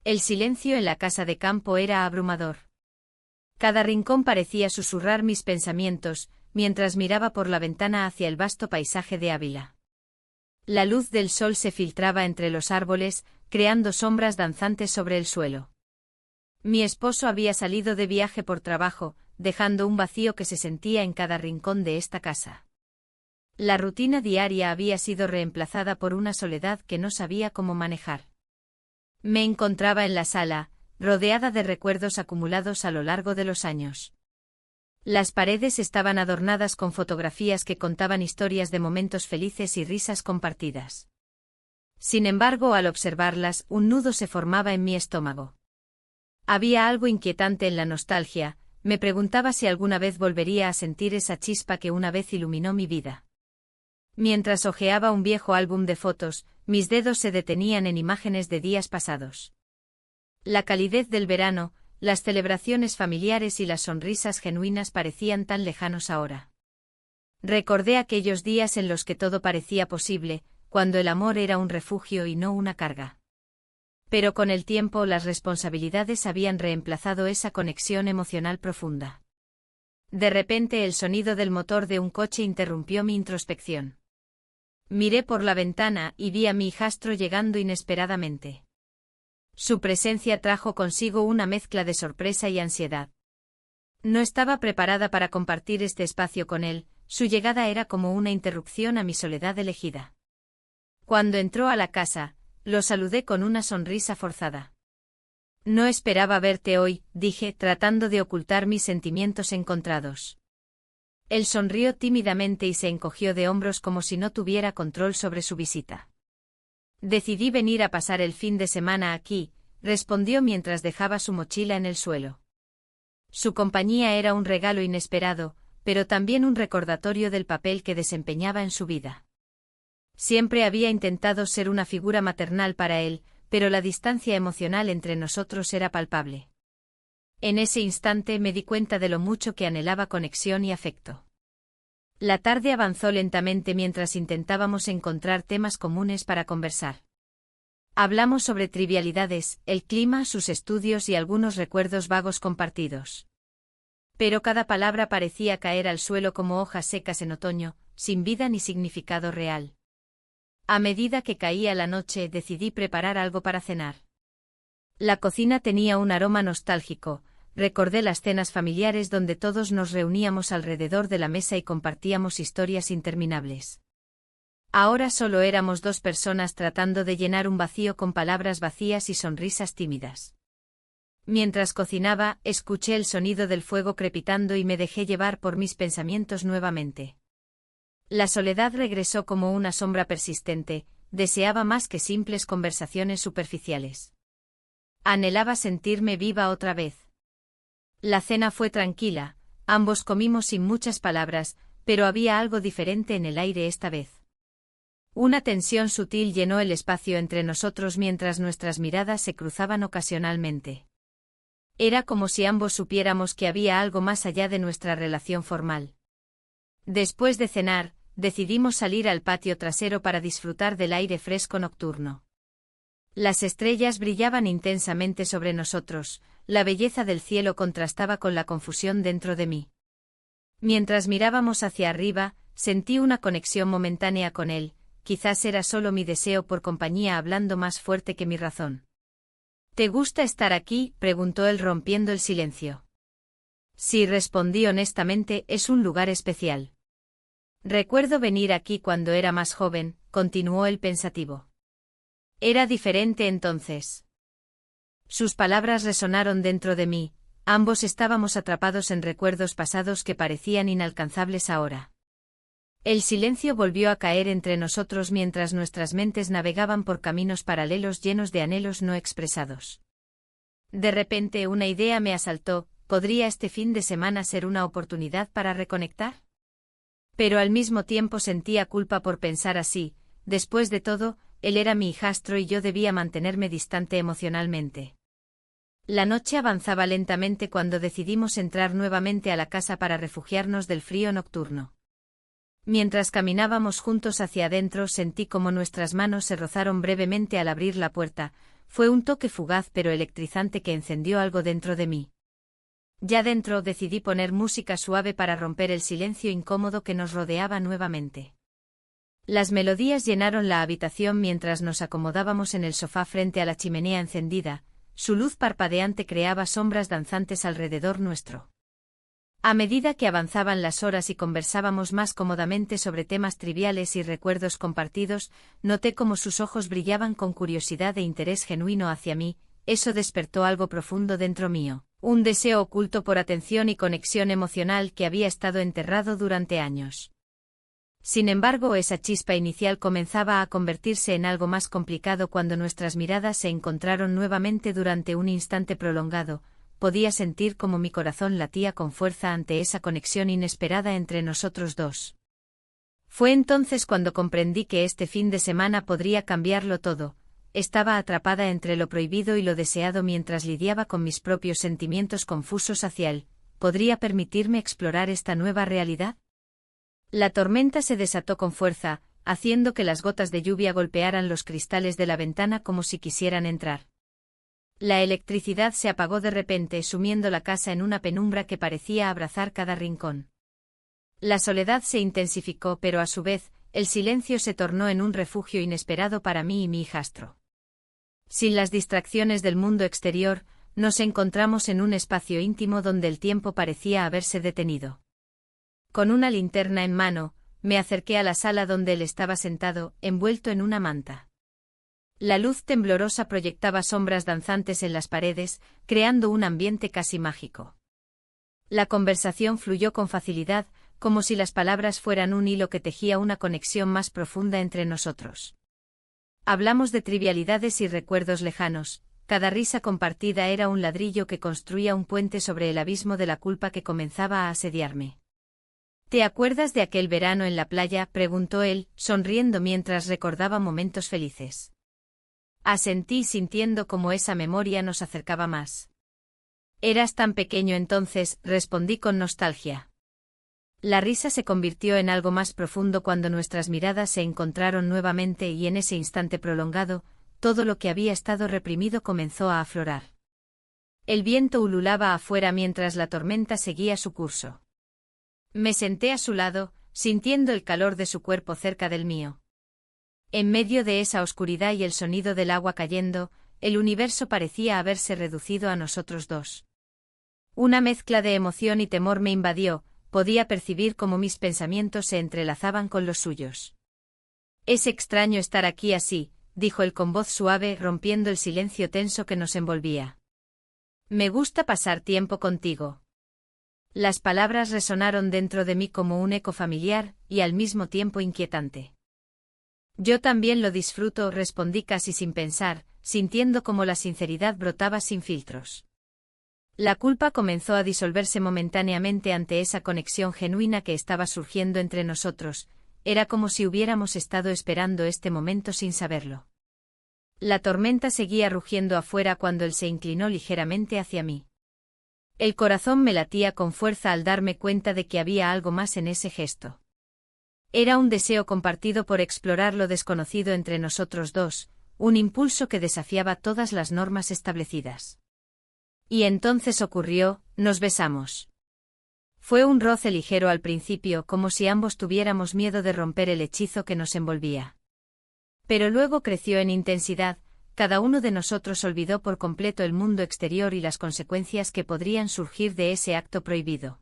El silencio en la casa de campo era abrumador. Cada rincón parecía susurrar mis pensamientos, mientras miraba por la ventana hacia el vasto paisaje de Ávila. La luz del sol se filtraba entre los árboles, creando sombras danzantes sobre el suelo. Mi esposo había salido de viaje por trabajo, dejando un vacío que se sentía en cada rincón de esta casa. La rutina diaria había sido reemplazada por una soledad que no sabía cómo manejar. Me encontraba en la sala, rodeada de recuerdos acumulados a lo largo de los años. Las paredes estaban adornadas con fotografías que contaban historias de momentos felices y risas compartidas. Sin embargo, al observarlas, un nudo se formaba en mi estómago. Había algo inquietante en la nostalgia, me preguntaba si alguna vez volvería a sentir esa chispa que una vez iluminó mi vida. Mientras hojeaba un viejo álbum de fotos, mis dedos se detenían en imágenes de días pasados. La calidez del verano, las celebraciones familiares y las sonrisas genuinas parecían tan lejanos ahora. Recordé aquellos días en los que todo parecía posible, cuando el amor era un refugio y no una carga. Pero con el tiempo las responsabilidades habían reemplazado esa conexión emocional profunda. De repente el sonido del motor de un coche interrumpió mi introspección. Miré por la ventana y vi a mi hijastro llegando inesperadamente. Su presencia trajo consigo una mezcla de sorpresa y ansiedad. No estaba preparada para compartir este espacio con él, su llegada era como una interrupción a mi soledad elegida. Cuando entró a la casa, lo saludé con una sonrisa forzada. No esperaba verte hoy, dije, tratando de ocultar mis sentimientos encontrados. Él sonrió tímidamente y se encogió de hombros como si no tuviera control sobre su visita. Decidí venir a pasar el fin de semana aquí, respondió mientras dejaba su mochila en el suelo. Su compañía era un regalo inesperado, pero también un recordatorio del papel que desempeñaba en su vida. Siempre había intentado ser una figura maternal para él, pero la distancia emocional entre nosotros era palpable. En ese instante me di cuenta de lo mucho que anhelaba conexión y afecto. La tarde avanzó lentamente mientras intentábamos encontrar temas comunes para conversar. Hablamos sobre trivialidades, el clima, sus estudios y algunos recuerdos vagos compartidos. Pero cada palabra parecía caer al suelo como hojas secas en otoño, sin vida ni significado real. A medida que caía la noche, decidí preparar algo para cenar. La cocina tenía un aroma nostálgico. Recordé las cenas familiares donde todos nos reuníamos alrededor de la mesa y compartíamos historias interminables. Ahora solo éramos dos personas tratando de llenar un vacío con palabras vacías y sonrisas tímidas. Mientras cocinaba, escuché el sonido del fuego crepitando y me dejé llevar por mis pensamientos nuevamente. La soledad regresó como una sombra persistente, deseaba más que simples conversaciones superficiales. Anhelaba sentirme viva otra vez. La cena fue tranquila, ambos comimos sin muchas palabras, pero había algo diferente en el aire esta vez. Una tensión sutil llenó el espacio entre nosotros mientras nuestras miradas se cruzaban ocasionalmente. Era como si ambos supiéramos que había algo más allá de nuestra relación formal. Después de cenar, decidimos salir al patio trasero para disfrutar del aire fresco nocturno. Las estrellas brillaban intensamente sobre nosotros, la belleza del cielo contrastaba con la confusión dentro de mí. Mientras mirábamos hacia arriba, sentí una conexión momentánea con él, quizás era solo mi deseo por compañía hablando más fuerte que mi razón. ¿Te gusta estar aquí?, preguntó él rompiendo el silencio. Sí, respondí honestamente, es un lugar especial. Recuerdo venir aquí cuando era más joven, continuó él pensativo. Era diferente entonces. Sus palabras resonaron dentro de mí, ambos estábamos atrapados en recuerdos pasados que parecían inalcanzables ahora. El silencio volvió a caer entre nosotros mientras nuestras mentes navegaban por caminos paralelos llenos de anhelos no expresados. De repente una idea me asaltó, ¿podría este fin de semana ser una oportunidad para reconectar? Pero al mismo tiempo sentía culpa por pensar así, después de todo, él era mi hijastro y yo debía mantenerme distante emocionalmente. La noche avanzaba lentamente cuando decidimos entrar nuevamente a la casa para refugiarnos del frío nocturno. Mientras caminábamos juntos hacia adentro sentí como nuestras manos se rozaron brevemente al abrir la puerta, fue un toque fugaz pero electrizante que encendió algo dentro de mí. Ya dentro decidí poner música suave para romper el silencio incómodo que nos rodeaba nuevamente. Las melodías llenaron la habitación mientras nos acomodábamos en el sofá frente a la chimenea encendida, su luz parpadeante creaba sombras danzantes alrededor nuestro. A medida que avanzaban las horas y conversábamos más cómodamente sobre temas triviales y recuerdos compartidos, noté cómo sus ojos brillaban con curiosidad e interés genuino hacia mí. Eso despertó algo profundo dentro mío, un deseo oculto por atención y conexión emocional que había estado enterrado durante años. Sin embargo, esa chispa inicial comenzaba a convertirse en algo más complicado cuando nuestras miradas se encontraron nuevamente durante un instante prolongado. Podía sentir cómo mi corazón latía con fuerza ante esa conexión inesperada entre nosotros dos. Fue entonces cuando comprendí que este fin de semana podría cambiarlo todo. Estaba atrapada entre lo prohibido y lo deseado mientras lidiaba con mis propios sentimientos confusos hacia él. ¿Podría permitirme explorar esta nueva realidad? La tormenta se desató con fuerza, haciendo que las gotas de lluvia golpearan los cristales de la ventana como si quisieran entrar. La electricidad se apagó de repente, sumiendo la casa en una penumbra que parecía abrazar cada rincón. La soledad se intensificó, pero a su vez, el silencio se tornó en un refugio inesperado para mí y mi hijastro. Sin las distracciones del mundo exterior, nos encontramos en un espacio íntimo donde el tiempo parecía haberse detenido. Con una linterna en mano, me acerqué a la sala donde él estaba sentado, envuelto en una manta. La luz temblorosa proyectaba sombras danzantes en las paredes, creando un ambiente casi mágico. La conversación fluyó con facilidad, como si las palabras fueran un hilo que tejía una conexión más profunda entre nosotros. Hablamos de trivialidades y recuerdos lejanos, cada risa compartida era un ladrillo que construía un puente sobre el abismo de la culpa que comenzaba a asediarme. ¿Te acuerdas de aquel verano en la playa?, preguntó él, sonriendo mientras recordaba momentos felices. Asentí sintiendo cómo esa memoria nos acercaba más. Eras tan pequeño entonces, respondí con nostalgia. La risa se convirtió en algo más profundo cuando nuestras miradas se encontraron nuevamente y en ese instante prolongado, todo lo que había estado reprimido comenzó a aflorar. El viento ululaba afuera mientras la tormenta seguía su curso. Me senté a su lado, sintiendo el calor de su cuerpo cerca del mío. En medio de esa oscuridad y el sonido del agua cayendo, el universo parecía haberse reducido a nosotros dos. Una mezcla de emoción y temor me invadió, podía percibir cómo mis pensamientos se entrelazaban con los suyos. Es extraño estar aquí así, dijo él con voz suave, rompiendo el silencio tenso que nos envolvía. Me gusta pasar tiempo contigo. Las palabras resonaron dentro de mí como un eco familiar, y al mismo tiempo inquietante. Yo también lo disfruto, respondí casi sin pensar, sintiendo cómo la sinceridad brotaba sin filtros. La culpa comenzó a disolverse momentáneamente ante esa conexión genuina que estaba surgiendo entre nosotros, era como si hubiéramos estado esperando este momento sin saberlo. La tormenta seguía rugiendo afuera cuando él se inclinó ligeramente hacia mí. El corazón me latía con fuerza al darme cuenta de que había algo más en ese gesto. Era un deseo compartido por explorar lo desconocido entre nosotros dos, un impulso que desafiaba todas las normas establecidas. Y entonces ocurrió, nos besamos. Fue un roce ligero al principio, como si ambos tuviéramos miedo de romper el hechizo que nos envolvía. Pero luego creció en intensidad, cada uno de nosotros olvidó por completo el mundo exterior y las consecuencias que podrían surgir de ese acto prohibido.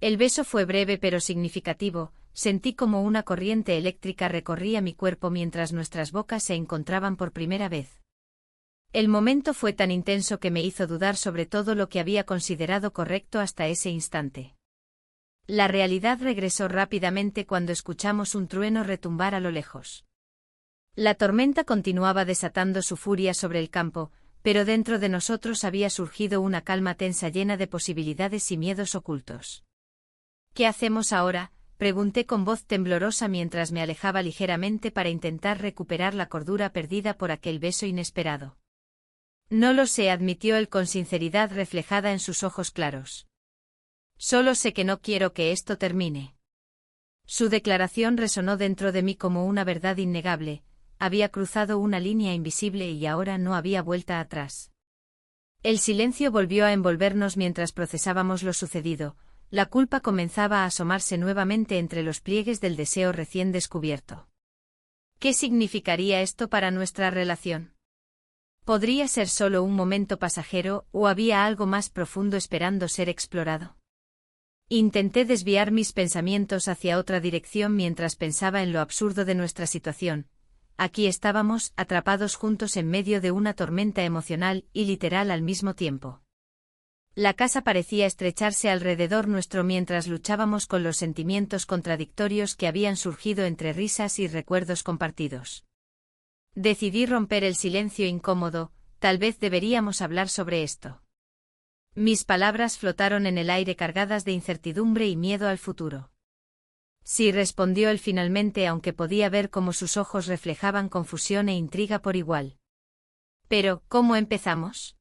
El beso fue breve pero significativo, sentí como una corriente eléctrica recorría mi cuerpo mientras nuestras bocas se encontraban por primera vez. El momento fue tan intenso que me hizo dudar sobre todo lo que había considerado correcto hasta ese instante. La realidad regresó rápidamente cuando escuchamos un trueno retumbar a lo lejos. La tormenta continuaba desatando su furia sobre el campo, pero dentro de nosotros había surgido una calma tensa llena de posibilidades y miedos ocultos. ¿Qué hacemos ahora?, pregunté con voz temblorosa mientras me alejaba ligeramente para intentar recuperar la cordura perdida por aquel beso inesperado. No lo sé, admitió él con sinceridad reflejada en sus ojos claros. Solo sé que no quiero que esto termine. Su declaración resonó dentro de mí como una verdad innegable, había cruzado una línea invisible y ahora no había vuelta atrás. El silencio volvió a envolvernos mientras procesábamos lo sucedido. La culpa comenzaba a asomarse nuevamente entre los pliegues del deseo recién descubierto. ¿Qué significaría esto para nuestra relación? ¿Podría ser solo un momento pasajero o había algo más profundo esperando ser explorado? Intenté desviar mis pensamientos hacia otra dirección mientras pensaba en lo absurdo de nuestra situación. Aquí estábamos, atrapados juntos en medio de una tormenta emocional y literal al mismo tiempo. La casa parecía estrecharse alrededor nuestro mientras luchábamos con los sentimientos contradictorios que habían surgido entre risas y recuerdos compartidos. Decidí romper el silencio incómodo, tal vez deberíamos hablar sobre esto. Mis palabras flotaron en el aire cargadas de incertidumbre y miedo al futuro. Sí, respondió él finalmente, aunque podía ver cómo sus ojos reflejaban confusión e intriga por igual. Pero, ¿cómo empezamos?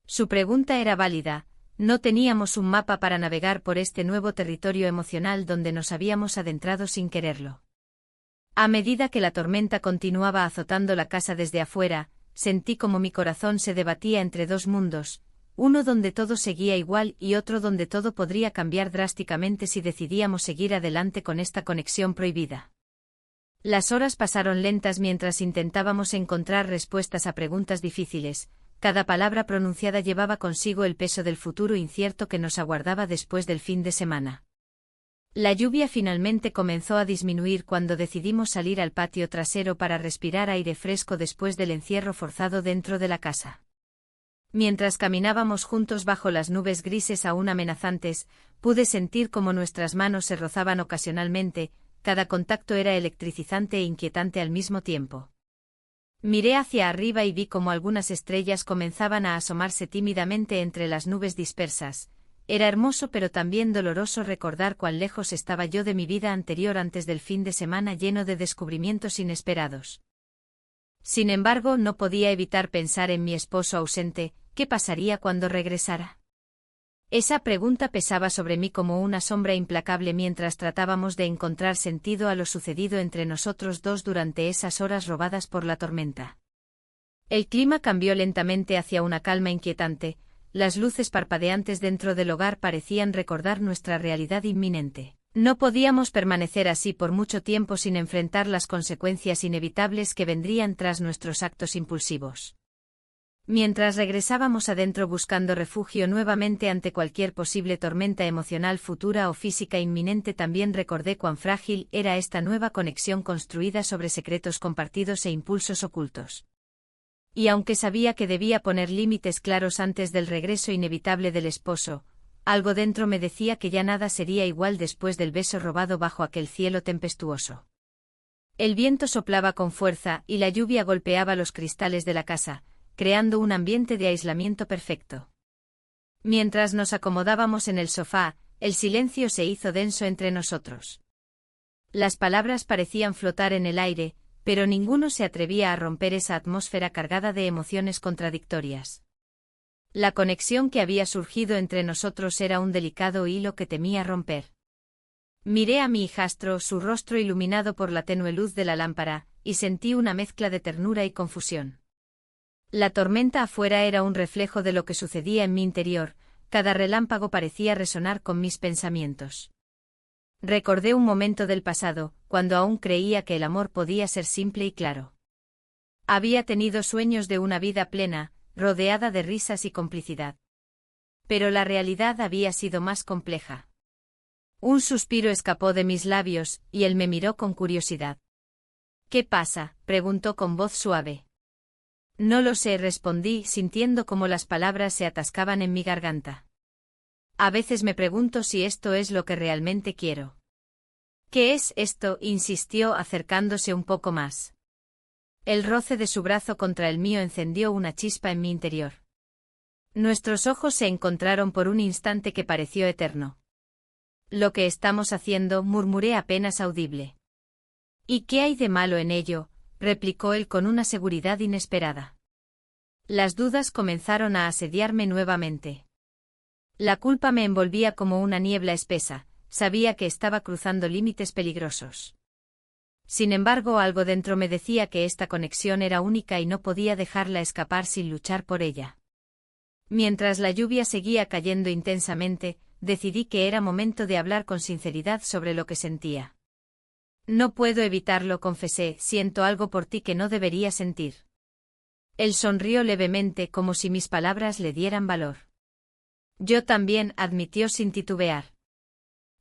Su pregunta era válida. No teníamos un mapa para navegar por este nuevo territorio emocional donde nos habíamos adentrado sin quererlo. A medida que la tormenta continuaba azotando la casa desde afuera, sentí como mi corazón se debatía entre dos mundos, uno donde todo seguía igual y otro donde todo podría cambiar drásticamente si decidíamos seguir adelante con esta conexión prohibida. Las horas pasaron lentas mientras intentábamos encontrar respuestas a preguntas difíciles. Cada palabra pronunciada llevaba consigo el peso del futuro incierto que nos aguardaba después del fin de semana. La lluvia finalmente comenzó a disminuir cuando decidimos salir al patio trasero para respirar aire fresco después del encierro forzado dentro de la casa. Mientras caminábamos juntos bajo las nubes grises aún amenazantes, pude sentir cómo nuestras manos se rozaban ocasionalmente, cada contacto era electrizante e inquietante al mismo tiempo. Miré hacia arriba y vi cómo algunas estrellas comenzaban a asomarse tímidamente entre las nubes dispersas. Era hermoso pero también doloroso recordar cuán lejos estaba yo de mi vida anterior antes del fin de semana lleno de descubrimientos inesperados. Sin embargo, no podía evitar pensar en mi esposo ausente. ¿Qué pasaría cuando regresara? Esa pregunta pesaba sobre mí como una sombra implacable mientras tratábamos de encontrar sentido a lo sucedido entre nosotros dos durante esas horas robadas por la tormenta. El clima cambió lentamente hacia una calma inquietante, las luces parpadeantes dentro del hogar parecían recordar nuestra realidad inminente. No podíamos permanecer así por mucho tiempo sin enfrentar las consecuencias inevitables que vendrían tras nuestros actos impulsivos. Mientras regresábamos adentro buscando refugio nuevamente ante cualquier posible tormenta emocional futura o física inminente, también recordé cuán frágil era esta nueva conexión construida sobre secretos compartidos e impulsos ocultos. Y aunque sabía que debía poner límites claros antes del regreso inevitable del esposo, algo dentro me decía que ya nada sería igual después del beso robado bajo aquel cielo tempestuoso. El viento soplaba con fuerza y la lluvia golpeaba los cristales de la casa, creando un ambiente de aislamiento perfecto. Mientras nos acomodábamos en el sofá, el silencio se hizo denso entre nosotros. Las palabras parecían flotar en el aire, pero ninguno se atrevía a romper esa atmósfera cargada de emociones contradictorias. La conexión que había surgido entre nosotros era un delicado hilo que temía romper. Miré a mi hijastro, su rostro iluminado por la tenue luz de la lámpara, y sentí una mezcla de ternura y confusión. La tormenta afuera era un reflejo de lo que sucedía en mi interior, cada relámpago parecía resonar con mis pensamientos. Recordé un momento del pasado, cuando aún creía que el amor podía ser simple y claro. Había tenido sueños de una vida plena, rodeada de risas y complicidad. Pero la realidad había sido más compleja. Un suspiro escapó de mis labios, y él me miró con curiosidad. «¿Qué pasa?», preguntó con voz suave. «No lo sé», respondí, sintiendo cómo las palabras se atascaban en mi garganta. «A veces me pregunto si esto es lo que realmente quiero». «¿Qué es esto?», insistió acercándose un poco más. El roce de su brazo contra el mío encendió una chispa en mi interior. Nuestros ojos se encontraron por un instante que pareció eterno. «Lo que estamos haciendo», murmuré apenas audible. «¿Y qué hay de malo en ello?», replicó él con una seguridad inesperada. Las dudas comenzaron a asediarme nuevamente. La culpa me envolvía como una niebla espesa, sabía que estaba cruzando límites peligrosos. Sin embargo, algo dentro me decía que esta conexión era única y no podía dejarla escapar sin luchar por ella. Mientras la lluvia seguía cayendo intensamente, decidí que era momento de hablar con sinceridad sobre lo que sentía. No puedo evitarlo, confesé, siento algo por ti que no debería sentir. Él sonrió levemente como si mis palabras le dieran valor. Yo también, admitió sin titubear.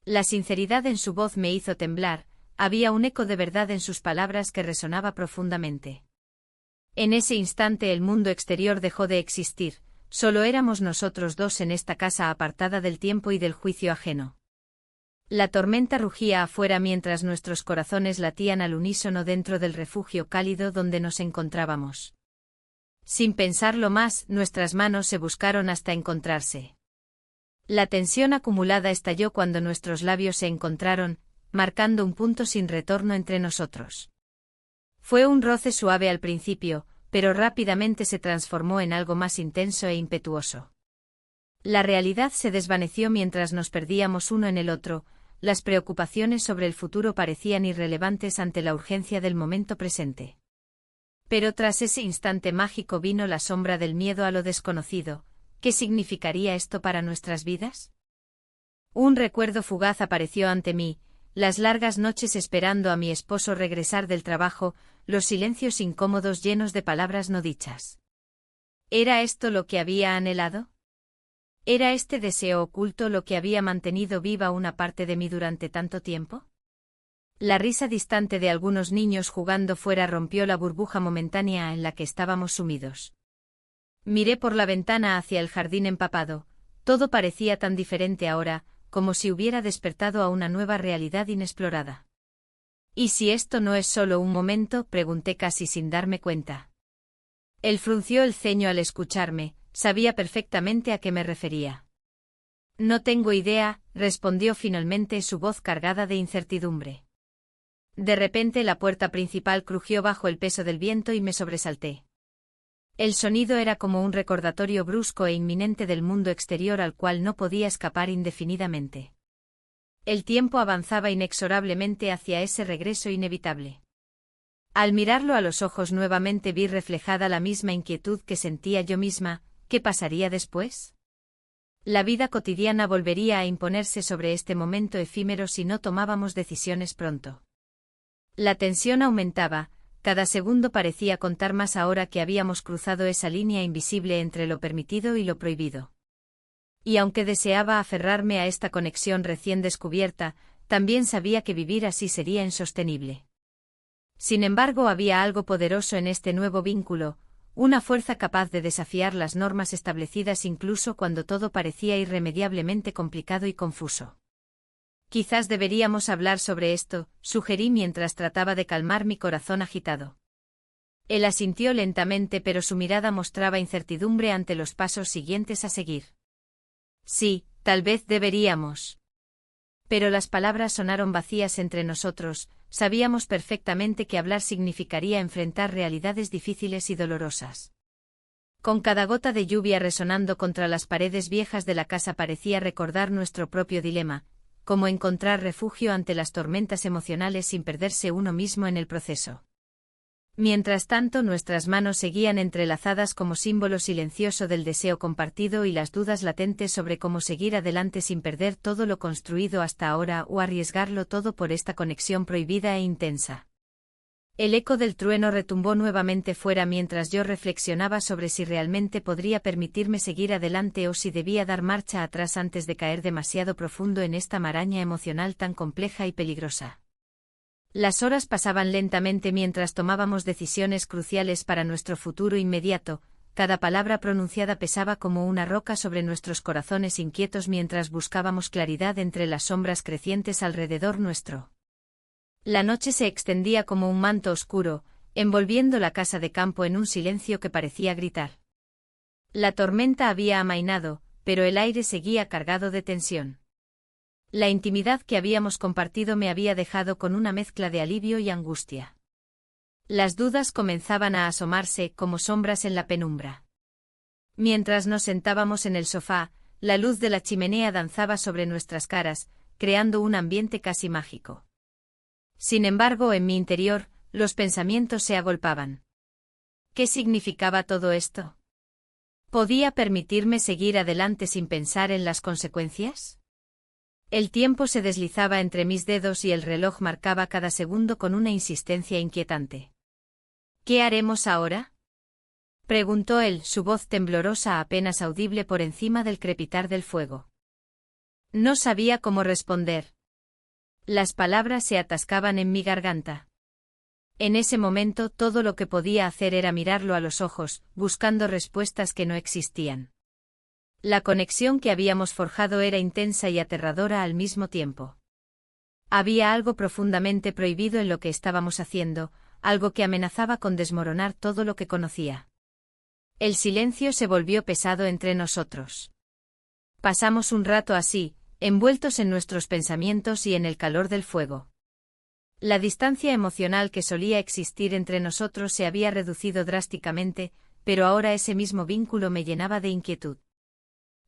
La sinceridad en su voz me hizo temblar, había un eco de verdad en sus palabras que resonaba profundamente. En ese instante el mundo exterior dejó de existir, solo éramos nosotros dos en esta casa apartada del tiempo y del juicio ajeno. La tormenta rugía afuera mientras nuestros corazones latían al unísono dentro del refugio cálido donde nos encontrábamos. Sin pensarlo más, nuestras manos se buscaron hasta encontrarse. La tensión acumulada estalló cuando nuestros labios se encontraron, marcando un punto sin retorno entre nosotros. Fue un roce suave al principio, pero rápidamente se transformó en algo más intenso e impetuoso. La realidad se desvaneció mientras nos perdíamos uno en el otro, las preocupaciones sobre el futuro parecían irrelevantes ante la urgencia del momento presente. Pero tras ese instante mágico vino la sombra del miedo a lo desconocido. ¿Qué significaría esto para nuestras vidas? Un recuerdo fugaz apareció ante mí, las largas noches esperando a mi esposo regresar del trabajo, los silencios incómodos llenos de palabras no dichas. ¿Era esto lo que había anhelado? ¿Era este deseo oculto lo que había mantenido viva una parte de mí durante tanto tiempo? La risa distante de algunos niños jugando fuera rompió la burbuja momentánea en la que estábamos sumidos. Miré por la ventana hacia el jardín empapado, todo parecía tan diferente ahora, como si hubiera despertado a una nueva realidad inexplorada. ¿Y si esto no es solo un momento?, pregunté casi sin darme cuenta. Él frunció el ceño al escucharme, sabía perfectamente a qué me refería. No tengo idea, respondió finalmente, su voz cargada de incertidumbre. De repente la puerta principal crujió bajo el peso del viento y me sobresalté. El sonido era como un recordatorio brusco e inminente del mundo exterior al cual no podía escapar indefinidamente. El tiempo avanzaba inexorablemente hacia ese regreso inevitable. Al mirarlo a los ojos nuevamente vi reflejada la misma inquietud que sentía yo misma. ¿Qué pasaría después? La vida cotidiana volvería a imponerse sobre este momento efímero si no tomábamos decisiones pronto. La tensión aumentaba. Cada segundo parecía contar más ahora que habíamos cruzado esa línea invisible entre lo permitido y lo prohibido. Y aunque deseaba aferrarme a esta conexión recién descubierta, también sabía que vivir así sería insostenible. Sin embargo, había algo poderoso en este nuevo vínculo, una fuerza capaz de desafiar las normas establecidas incluso cuando todo parecía irremediablemente complicado y confuso. Quizás deberíamos hablar sobre esto, sugerí mientras trataba de calmar mi corazón agitado. Él asintió lentamente, pero su mirada mostraba incertidumbre ante los pasos siguientes a seguir. Sí, tal vez deberíamos. Pero las palabras sonaron vacías entre nosotros, sabíamos perfectamente que hablar significaría enfrentar realidades difíciles y dolorosas. Con cada gota de lluvia resonando contra las paredes viejas de la casa parecía recordar nuestro propio dilema, cómo encontrar refugio ante las tormentas emocionales sin perderse uno mismo en el proceso. Mientras tanto, nuestras manos seguían entrelazadas como símbolo silencioso del deseo compartido y las dudas latentes sobre cómo seguir adelante sin perder todo lo construido hasta ahora o arriesgarlo todo por esta conexión prohibida e intensa. El eco del trueno retumbó nuevamente fuera mientras yo reflexionaba sobre si realmente podría permitirme seguir adelante o si debía dar marcha atrás antes de caer demasiado profundo en esta maraña emocional tan compleja y peligrosa. Las horas pasaban lentamente mientras tomábamos decisiones cruciales para nuestro futuro inmediato, cada palabra pronunciada pesaba como una roca sobre nuestros corazones inquietos mientras buscábamos claridad entre las sombras crecientes alrededor nuestro. La noche se extendía como un manto oscuro, envolviendo la casa de campo en un silencio que parecía gritar. La tormenta había amainado, pero el aire seguía cargado de tensión. La intimidad que habíamos compartido me había dejado con una mezcla de alivio y angustia. Las dudas comenzaban a asomarse como sombras en la penumbra. Mientras nos sentábamos en el sofá, la luz de la chimenea danzaba sobre nuestras caras, creando un ambiente casi mágico. Sin embargo, en mi interior, los pensamientos se agolpaban. ¿Qué significaba todo esto? ¿Podía permitirme seguir adelante sin pensar en las consecuencias? El tiempo se deslizaba entre mis dedos y el reloj marcaba cada segundo con una insistencia inquietante. ¿Qué haremos ahora?, preguntó él, su voz temblorosa apenas audible por encima del crepitar del fuego. No sabía cómo responder. Las palabras se atascaban en mi garganta. En ese momento todo lo que podía hacer era mirarlo a los ojos, buscando respuestas que no existían. La conexión que habíamos forjado era intensa y aterradora al mismo tiempo. Había algo profundamente prohibido en lo que estábamos haciendo, algo que amenazaba con desmoronar todo lo que conocía. El silencio se volvió pesado entre nosotros. Pasamos un rato así, envueltos en nuestros pensamientos y en el calor del fuego. La distancia emocional que solía existir entre nosotros se había reducido drásticamente, pero ahora ese mismo vínculo me llenaba de inquietud.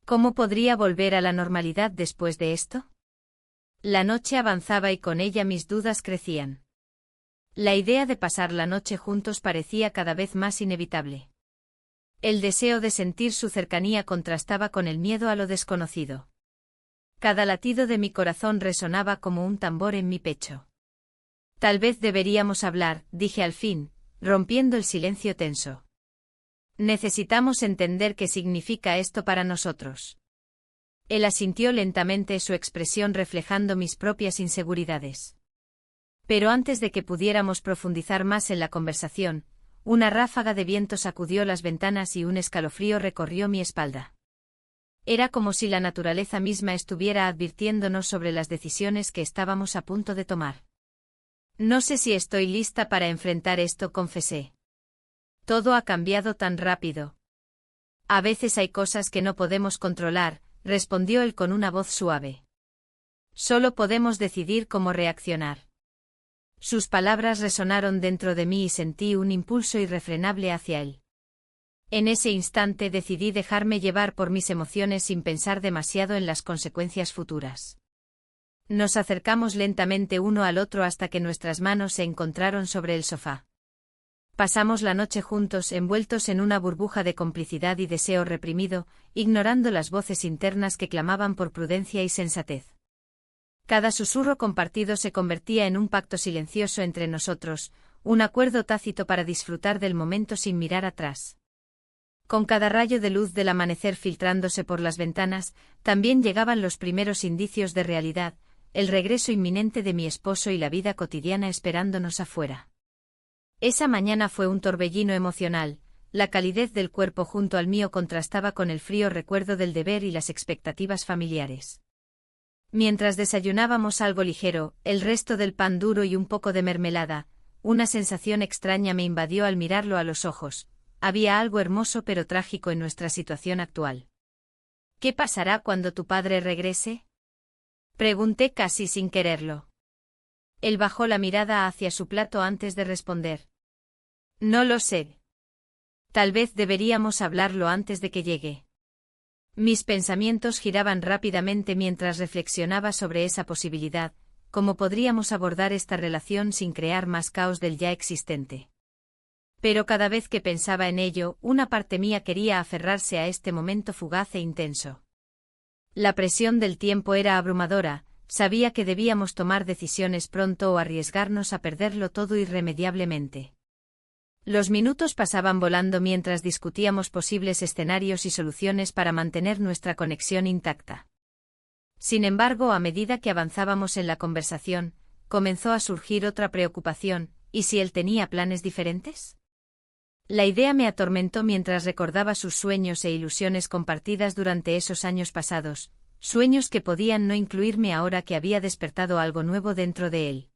¿Cómo podría volver a la normalidad después de esto? La noche avanzaba y con ella mis dudas crecían. La idea de pasar la noche juntos parecía cada vez más inevitable. El deseo de sentir su cercanía contrastaba con el miedo a lo desconocido. Cada latido de mi corazón resonaba como un tambor en mi pecho. Tal vez deberíamos hablar, dije al fin, rompiendo el silencio tenso. Necesitamos entender qué significa esto para nosotros. Él asintió lentamente, su expresión reflejando mis propias inseguridades. Pero antes de que pudiéramos profundizar más en la conversación, una ráfaga de viento sacudió las ventanas y un escalofrío recorrió mi espalda. Era como si la naturaleza misma estuviera advirtiéndonos sobre las decisiones que estábamos a punto de tomar. No sé si estoy lista para enfrentar esto, confesé. Todo ha cambiado tan rápido. A veces hay cosas que no podemos controlar, respondió él con una voz suave. Solo podemos decidir cómo reaccionar. Sus palabras resonaron dentro de mí y sentí un impulso irrefrenable hacia él. En ese instante decidí dejarme llevar por mis emociones sin pensar demasiado en las consecuencias futuras. Nos acercamos lentamente uno al otro hasta que nuestras manos se encontraron sobre el sofá. Pasamos la noche juntos, envueltos en una burbuja de complicidad y deseo reprimido, ignorando las voces internas que clamaban por prudencia y sensatez. Cada susurro compartido se convertía en un pacto silencioso entre nosotros, un acuerdo tácito para disfrutar del momento sin mirar atrás. Con cada rayo de luz del amanecer filtrándose por las ventanas, también llegaban los primeros indicios de realidad, el regreso inminente de mi esposo y la vida cotidiana esperándonos afuera. Esa mañana fue un torbellino emocional, la calidez del cuerpo junto al mío contrastaba con el frío recuerdo del deber y las expectativas familiares. Mientras desayunábamos algo ligero, el resto del pan duro y un poco de mermelada, una sensación extraña me invadió al mirarlo a los ojos. Había algo hermoso pero trágico en nuestra situación actual. ¿Qué pasará cuando tu padre regrese?, pregunté casi sin quererlo. Él bajó la mirada hacia su plato antes de responder. No lo sé. Tal vez deberíamos hablarlo antes de que llegue. Mis pensamientos giraban rápidamente mientras reflexionaba sobre esa posibilidad, cómo podríamos abordar esta relación sin crear más caos del ya existente. Pero cada vez que pensaba en ello, una parte mía quería aferrarse a este momento fugaz e intenso. La presión del tiempo era abrumadora, sabía que debíamos tomar decisiones pronto o arriesgarnos a perderlo todo irremediablemente. Los minutos pasaban volando mientras discutíamos posibles escenarios y soluciones para mantener nuestra conexión intacta. Sin embargo, a medida que avanzábamos en la conversación, comenzó a surgir otra preocupación, ¿y si él tenía planes diferentes? La idea me atormentó mientras recordaba sus sueños e ilusiones compartidas durante esos años pasados, sueños que podían no incluirme ahora que había despertado algo nuevo dentro de él.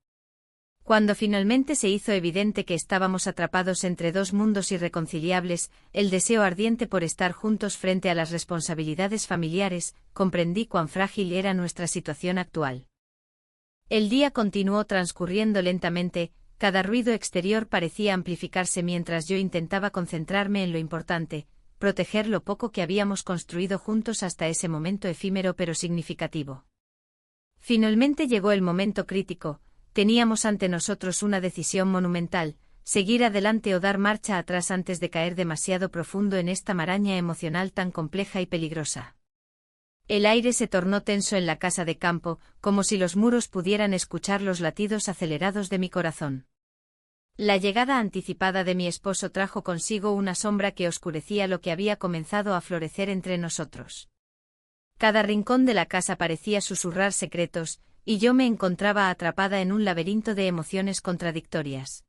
Cuando finalmente se hizo evidente que estábamos atrapados entre dos mundos irreconciliables, el deseo ardiente por estar juntos frente a las responsabilidades familiares, comprendí cuán frágil era nuestra situación actual. El día continuó transcurriendo lentamente, cada ruido exterior parecía amplificarse mientras yo intentaba concentrarme en lo importante, proteger lo poco que habíamos construido juntos hasta ese momento efímero pero significativo. Finalmente llegó el momento crítico, teníamos ante nosotros una decisión monumental: seguir adelante o dar marcha atrás antes de caer demasiado profundo en esta maraña emocional tan compleja y peligrosa. El aire se tornó tenso en la casa de campo, como si los muros pudieran escuchar los latidos acelerados de mi corazón. La llegada anticipada de mi esposo trajo consigo una sombra que oscurecía lo que había comenzado a florecer entre nosotros. Cada rincón de la casa parecía susurrar secretos, y yo me encontraba atrapada en un laberinto de emociones contradictorias.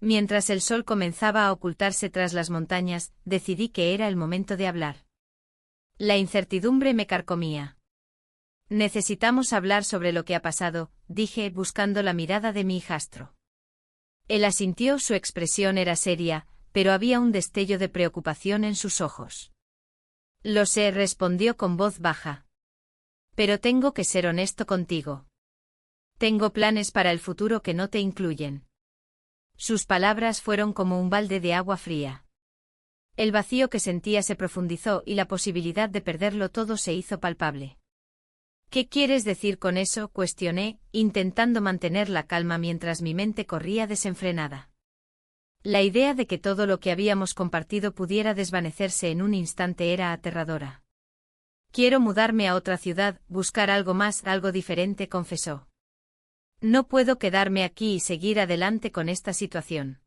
Mientras el sol comenzaba a ocultarse tras las montañas, decidí que era el momento de hablar. La incertidumbre me carcomía. Necesitamos hablar sobre lo que ha pasado, dije, buscando la mirada de mi hijastro. Él asintió, su expresión era seria, pero había un destello de preocupación en sus ojos. Lo sé, respondió con voz baja. Pero tengo que ser honesto contigo. Tengo planes para el futuro que no te incluyen. Sus palabras fueron como un balde de agua fría. El vacío que sentía se profundizó y la posibilidad de perderlo todo se hizo palpable. ¿Qué quieres decir con eso?, cuestioné, intentando mantener la calma mientras mi mente corría desenfrenada. La idea de que todo lo que habíamos compartido pudiera desvanecerse en un instante era aterradora. Quiero mudarme a otra ciudad, buscar algo más, algo diferente, confesó. No puedo quedarme aquí y seguir adelante con esta situación.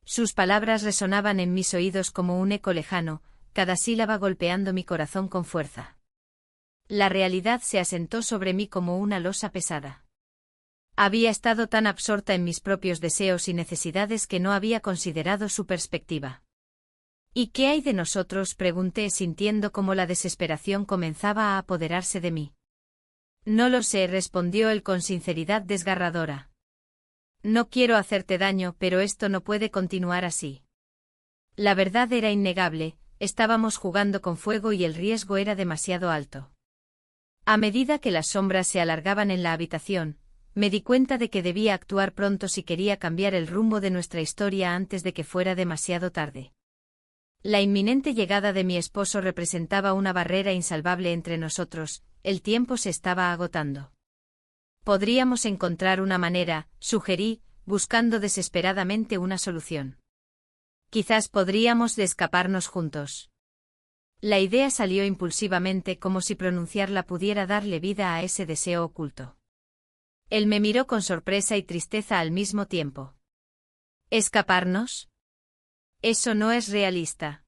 Sus palabras resonaban en mis oídos como un eco lejano, cada sílaba golpeando mi corazón con fuerza. La realidad se asentó sobre mí como una losa pesada. Había estado tan absorta en mis propios deseos y necesidades que no había considerado su perspectiva. ¿Y qué hay de nosotros?, pregunté, sintiendo cómo la desesperación comenzaba a apoderarse de mí. No lo sé, respondió él con sinceridad desgarradora. No quiero hacerte daño, pero esto no puede continuar así. La verdad era innegable, estábamos jugando con fuego y el riesgo era demasiado alto. A medida que las sombras se alargaban en la habitación, me di cuenta de que debía actuar pronto si quería cambiar el rumbo de nuestra historia antes de que fuera demasiado tarde. La inminente llegada de mi esposo representaba una barrera insalvable entre nosotros, el tiempo se estaba agotando. Podríamos encontrar una manera, sugerí, buscando desesperadamente una solución. Quizás podríamos escaparnos juntos. La idea salió impulsivamente, como si pronunciarla pudiera darle vida a ese deseo oculto. Él me miró con sorpresa y tristeza al mismo tiempo. ¿Escaparnos? Eso no es realista.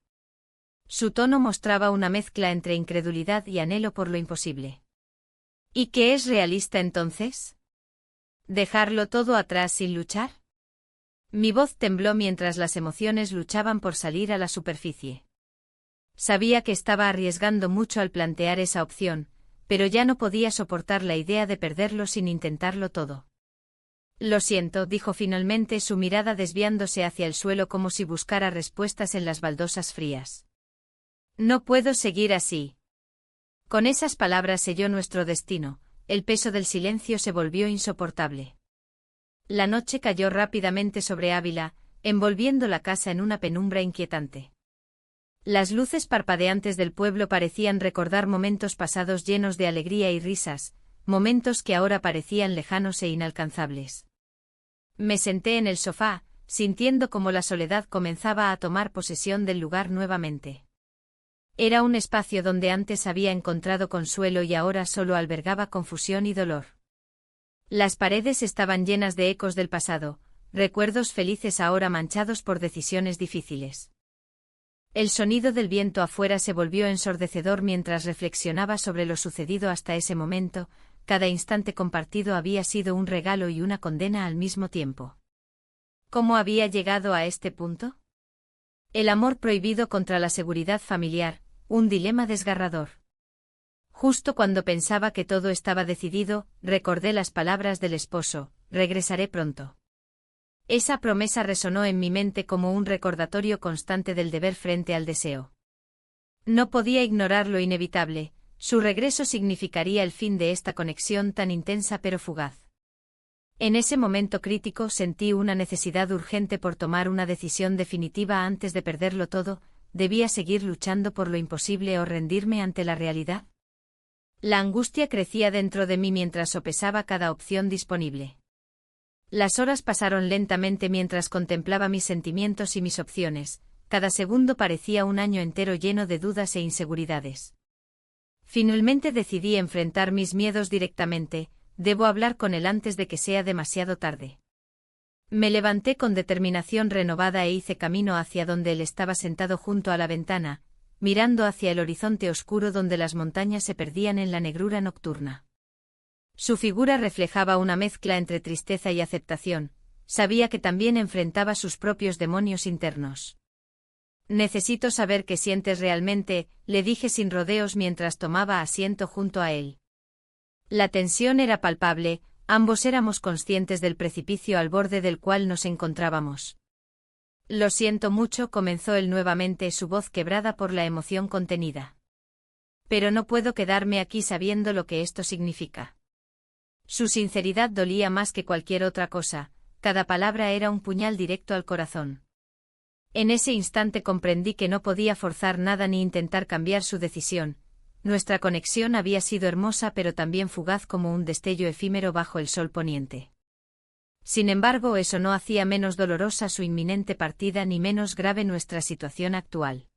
Su tono mostraba una mezcla entre incredulidad y anhelo por lo imposible. ¿Y qué es realista entonces? ¿Dejarlo todo atrás sin luchar? Mi voz tembló mientras las emociones luchaban por salir a la superficie. Sabía que estaba arriesgando mucho al plantear esa opción, pero ya no podía soportar la idea de perderlo sin intentarlo todo. Lo siento, dijo finalmente, su mirada desviándose hacia el suelo como si buscara respuestas en las baldosas frías. No puedo seguir así. Con esas palabras selló nuestro destino, el peso del silencio se volvió insoportable. La noche cayó rápidamente sobre Ávila, envolviendo la casa en una penumbra inquietante. Las luces parpadeantes del pueblo parecían recordar momentos pasados llenos de alegría y risas, momentos que ahora parecían lejanos e inalcanzables. Me senté en el sofá, sintiendo cómo la soledad comenzaba a tomar posesión del lugar nuevamente. Era un espacio donde antes había encontrado consuelo y ahora solo albergaba confusión y dolor. Las paredes estaban llenas de ecos del pasado, recuerdos felices ahora manchados por decisiones difíciles. El sonido del viento afuera se volvió ensordecedor mientras reflexionaba sobre lo sucedido hasta ese momento. Cada instante compartido había sido un regalo y una condena al mismo tiempo. ¿Cómo había llegado a este punto? El amor prohibido contra la seguridad familiar, un dilema desgarrador. Justo cuando pensaba que todo estaba decidido, recordé las palabras del esposo: regresaré pronto. Esa promesa resonó en mi mente como un recordatorio constante del deber frente al deseo. No podía ignorar lo inevitable, su regreso significaría el fin de esta conexión tan intensa pero fugaz. En ese momento crítico sentí una necesidad urgente por tomar una decisión definitiva antes de perderlo todo. ¿Debía seguir luchando por lo imposible o rendirme ante la realidad? La angustia crecía dentro de mí mientras sopesaba cada opción disponible. Las horas pasaron lentamente mientras contemplaba mis sentimientos y mis opciones. Cada segundo parecía un año entero lleno de dudas e inseguridades. Finalmente decidí enfrentar mis miedos directamente. Debo hablar con él antes de que sea demasiado tarde. Me levanté con determinación renovada e hice camino hacia donde él estaba sentado junto a la ventana, mirando hacia el horizonte oscuro donde las montañas se perdían en la negrura nocturna. Su figura reflejaba una mezcla entre tristeza y aceptación. Sabía que también enfrentaba sus propios demonios internos. Necesito saber qué sientes realmente, le dije sin rodeos mientras tomaba asiento junto a él. La tensión era palpable, ambos éramos conscientes del precipicio al borde del cual nos encontrábamos. Lo siento mucho, comenzó él nuevamente, su voz quebrada por la emoción contenida. Pero no puedo quedarme aquí sabiendo lo que esto significa. Su sinceridad dolía más que cualquier otra cosa, cada palabra era un puñal directo al corazón. En ese instante comprendí que no podía forzar nada ni intentar cambiar su decisión. Nuestra conexión había sido hermosa pero también fugaz como un destello efímero bajo el sol poniente. Sin embargo, eso no hacía menos dolorosa su inminente partida ni menos grave nuestra situación actual.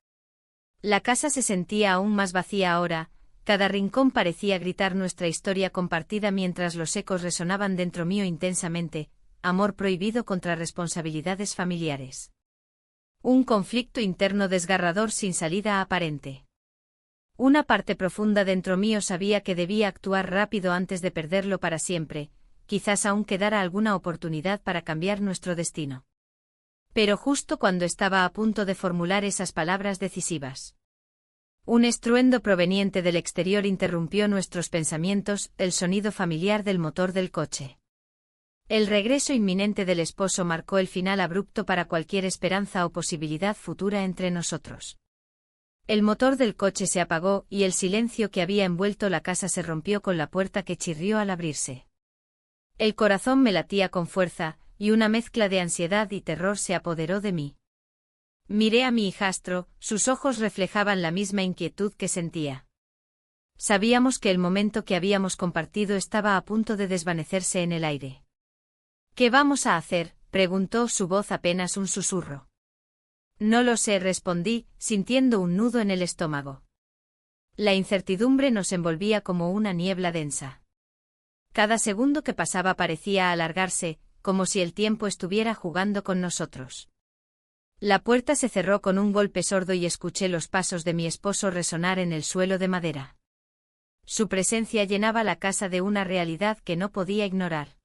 La casa se sentía aún más vacía ahora, cada rincón parecía gritar nuestra historia compartida mientras los ecos resonaban dentro mío intensamente, amor prohibido contra responsabilidades familiares. Un conflicto interno desgarrador sin salida aparente. Una parte profunda dentro mío sabía que debía actuar rápido antes de perderlo para siempre, quizás aún quedara alguna oportunidad para cambiar nuestro destino. Pero justo cuando estaba a punto de formular esas palabras decisivas, un estruendo proveniente del exterior interrumpió nuestros pensamientos, el sonido familiar del motor del coche. El regreso inminente del esposo marcó el final abrupto para cualquier esperanza o posibilidad futura entre nosotros. El motor del coche se apagó y el silencio que había envuelto la casa se rompió con la puerta que chirrió al abrirse. El corazón me latía con fuerza, y una mezcla de ansiedad y terror se apoderó de mí. Miré a mi hijastro, sus ojos reflejaban la misma inquietud que sentía. Sabíamos que el momento que habíamos compartido estaba a punto de desvanecerse en el aire. ¿Qué vamos a hacer?, preguntó, su voz apenas un susurro. No lo sé, respondí, sintiendo un nudo en el estómago. La incertidumbre nos envolvía como una niebla densa. Cada segundo que pasaba parecía alargarse, como si el tiempo estuviera jugando con nosotros. La puerta se cerró con un golpe sordo y escuché los pasos de mi esposo resonar en el suelo de madera. Su presencia llenaba la casa de una realidad que no podía ignorar.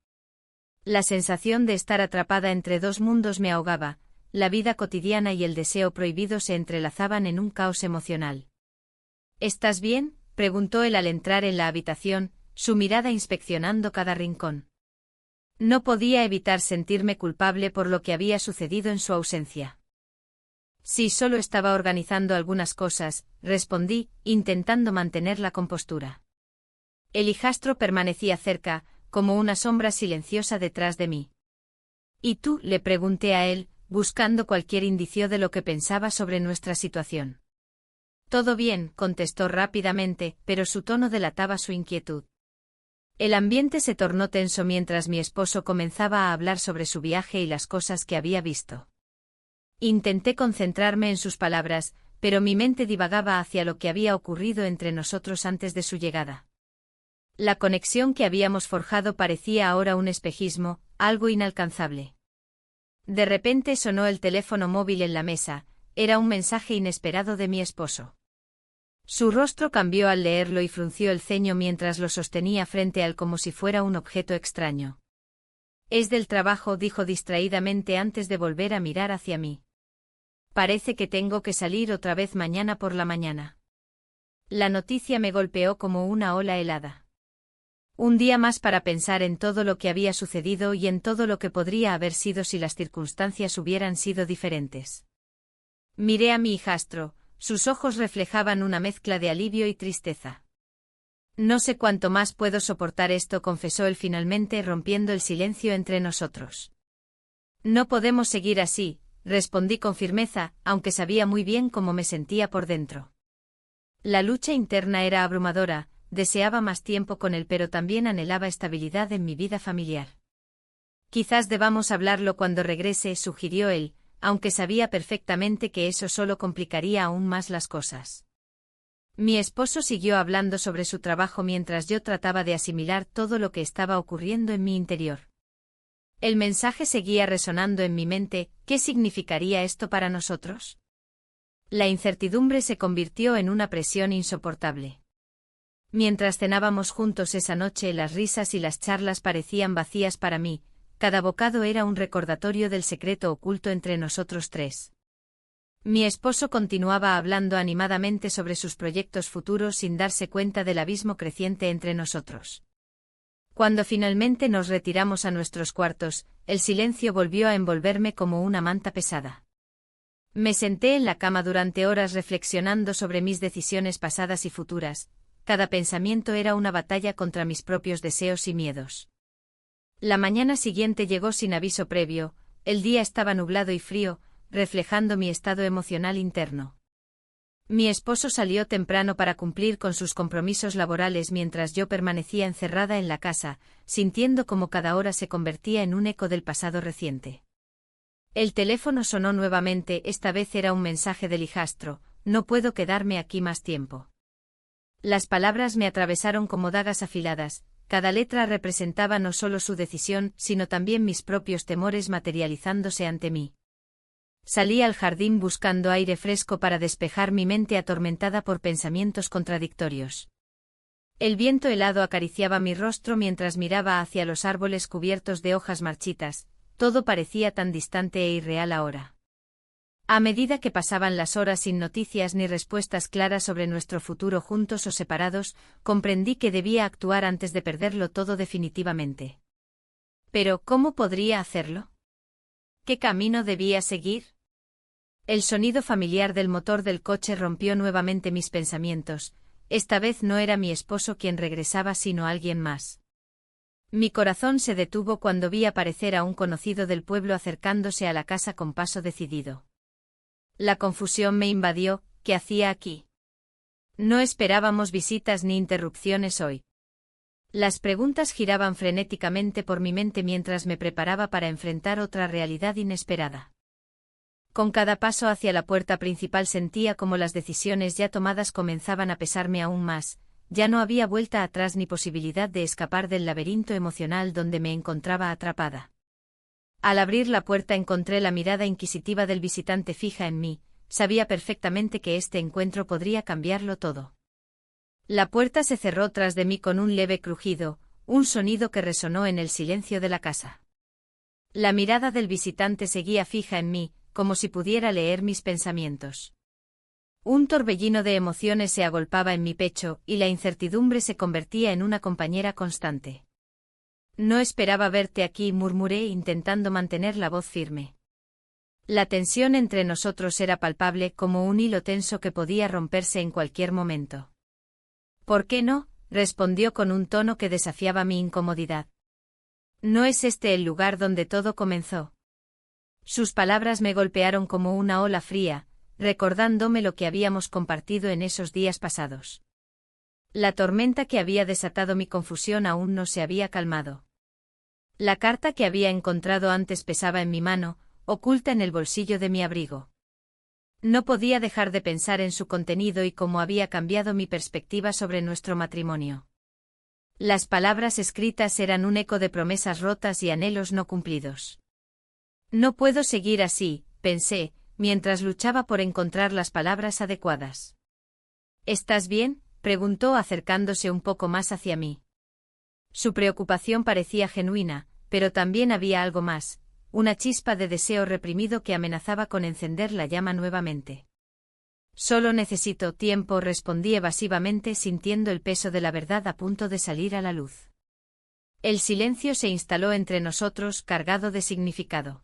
La sensación de estar atrapada entre dos mundos me ahogaba, la vida cotidiana y el deseo prohibido se entrelazaban en un caos emocional. ¿Estás bien?, preguntó él al entrar en la habitación, su mirada inspeccionando cada rincón. No podía evitar sentirme culpable por lo que había sucedido en su ausencia. Sí, solo estaba organizando algunas cosas, respondí, intentando mantener la compostura. El hijastro permanecía cerca, como una sombra silenciosa detrás de mí. ¿Y tú?, le pregunté a él, buscando cualquier indicio de lo que pensaba sobre nuestra situación. Todo bien, contestó rápidamente, pero su tono delataba su inquietud. El ambiente se tornó tenso mientras mi esposo comenzaba a hablar sobre su viaje y las cosas que había visto. Intenté concentrarme en sus palabras, pero mi mente divagaba hacia lo que había ocurrido entre nosotros antes de su llegada. La conexión que habíamos forjado parecía ahora un espejismo, algo inalcanzable. De repente sonó el teléfono móvil en la mesa, era un mensaje inesperado de mi esposo. Su rostro cambió al leerlo y frunció el ceño mientras lo sostenía frente a él como si fuera un objeto extraño. Es del trabajo, dijo distraídamente antes de volver a mirar hacia mí. Parece que tengo que salir otra vez mañana por la mañana. La noticia me golpeó como una ola helada. Un día más para pensar en todo lo que había sucedido y en todo lo que podría haber sido si las circunstancias hubieran sido diferentes. Miré a mi hijastro, sus ojos reflejaban una mezcla de alivio y tristeza. No sé cuánto más puedo soportar esto, confesó él finalmente, rompiendo el silencio entre nosotros. No podemos seguir así, respondí con firmeza, aunque sabía muy bien cómo me sentía por dentro. La lucha interna era abrumadora, deseaba más tiempo con él pero también anhelaba estabilidad en mi vida familiar. Quizás debamos hablarlo cuando regrese, sugirió él, aunque sabía perfectamente que eso solo complicaría aún más las cosas. Mi esposo siguió hablando sobre su trabajo mientras yo trataba de asimilar todo lo que estaba ocurriendo en mi interior. El mensaje seguía resonando en mi mente. ¿Qué significaría esto para nosotros? La incertidumbre se convirtió en una presión insoportable. Mientras cenábamos juntos esa noche, las risas y las charlas parecían vacías para mí. Cada bocado era un recordatorio del secreto oculto entre nosotros tres. Mi esposo continuaba hablando animadamente sobre sus proyectos futuros sin darse cuenta del abismo creciente entre nosotros. Cuando finalmente nos retiramos a nuestros cuartos, el silencio volvió a envolverme como una manta pesada. Me senté en la cama durante horas reflexionando sobre mis decisiones pasadas y futuras. Cada pensamiento era una batalla contra mis propios deseos y miedos. La mañana siguiente llegó sin aviso previo. El día estaba nublado y frío, reflejando mi estado emocional interno. Mi esposo salió temprano para cumplir con sus compromisos laborales mientras yo permanecía encerrada en la casa, sintiendo como cada hora se convertía en un eco del pasado reciente. El teléfono sonó nuevamente, esta vez era un mensaje del hijastro: no puedo quedarme aquí más tiempo. Las palabras me atravesaron como dagas afiladas, cada letra representaba no solo su decisión, sino también mis propios temores materializándose ante mí. Salí al jardín buscando aire fresco para despejar mi mente atormentada por pensamientos contradictorios. El viento helado acariciaba mi rostro mientras miraba hacia los árboles cubiertos de hojas marchitas, todo parecía tan distante e irreal ahora. A medida que pasaban las horas sin noticias ni respuestas claras sobre nuestro futuro juntos o separados, comprendí que debía actuar antes de perderlo todo definitivamente. Pero, ¿cómo podría hacerlo? ¿Qué camino debía seguir? El sonido familiar del motor del coche rompió nuevamente mis pensamientos. Esta vez no era mi esposo quien regresaba, sino alguien más. Mi corazón se detuvo cuando vi aparecer a un conocido del pueblo acercándose a la casa con paso decidido. La confusión me invadió. ¿Qué hacía aquí? No esperábamos visitas ni interrupciones hoy. Las preguntas giraban frenéticamente por mi mente mientras me preparaba para enfrentar otra realidad inesperada. Con cada paso hacia la puerta principal sentía como las decisiones ya tomadas comenzaban a pesarme aún más. Ya no había vuelta atrás ni posibilidad de escapar del laberinto emocional donde me encontraba atrapada. Al abrir la puerta encontré la mirada inquisitiva del visitante fija en mí. Sabía perfectamente que este encuentro podría cambiarlo todo. La puerta se cerró tras de mí con un leve crujido, un sonido que resonó en el silencio de la casa. La mirada del visitante seguía fija en mí, como si pudiera leer mis pensamientos. Un torbellino de emociones se agolpaba en mi pecho, y la incertidumbre se convertía en una compañera constante. No esperaba verte aquí, murmuré intentando mantener la voz firme. La tensión entre nosotros era palpable como un hilo tenso que podía romperse en cualquier momento. ¿Por qué no?, respondió con un tono que desafiaba mi incomodidad. ¿No es este el lugar donde todo comenzó? Sus palabras me golpearon como una ola fría, recordándome lo que habíamos compartido en esos días pasados. La tormenta que había desatado mi confusión aún no se había calmado. La carta que había encontrado antes pesaba en mi mano, oculta en el bolsillo de mi abrigo. No podía dejar de pensar en su contenido y cómo había cambiado mi perspectiva sobre nuestro matrimonio. Las palabras escritas eran un eco de promesas rotas y anhelos no cumplidos. No puedo seguir así, pensé, mientras luchaba por encontrar las palabras adecuadas. ¿Estás bien?, preguntó acercándose un poco más hacia mí. Su preocupación parecía genuina, pero también había algo más, una chispa de deseo reprimido que amenazaba con encender la llama nuevamente. Solo necesito tiempo, respondí evasivamente sintiendo el peso de la verdad a punto de salir a la luz. El silencio se instaló entre nosotros, cargado de significado.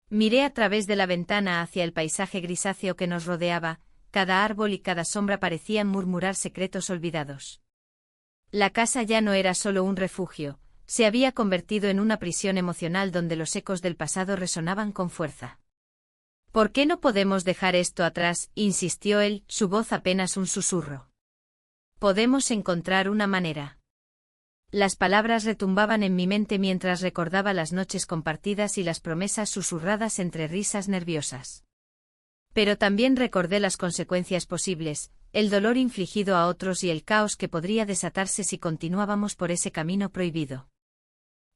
Miré a través de la ventana hacia el paisaje grisáceo que nos rodeaba, cada árbol y cada sombra parecían murmurar secretos olvidados. La casa ya no era solo un refugio, se había convertido en una prisión emocional donde los ecos del pasado resonaban con fuerza. ¿Por qué no podemos dejar esto atrás?, insistió él, su voz apenas un susurro. Podemos encontrar una manera. Las palabras retumbaban en mi mente mientras recordaba las noches compartidas y las promesas susurradas entre risas nerviosas. Pero también recordé las consecuencias posibles, el dolor infligido a otros y el caos que podría desatarse si continuábamos por ese camino prohibido.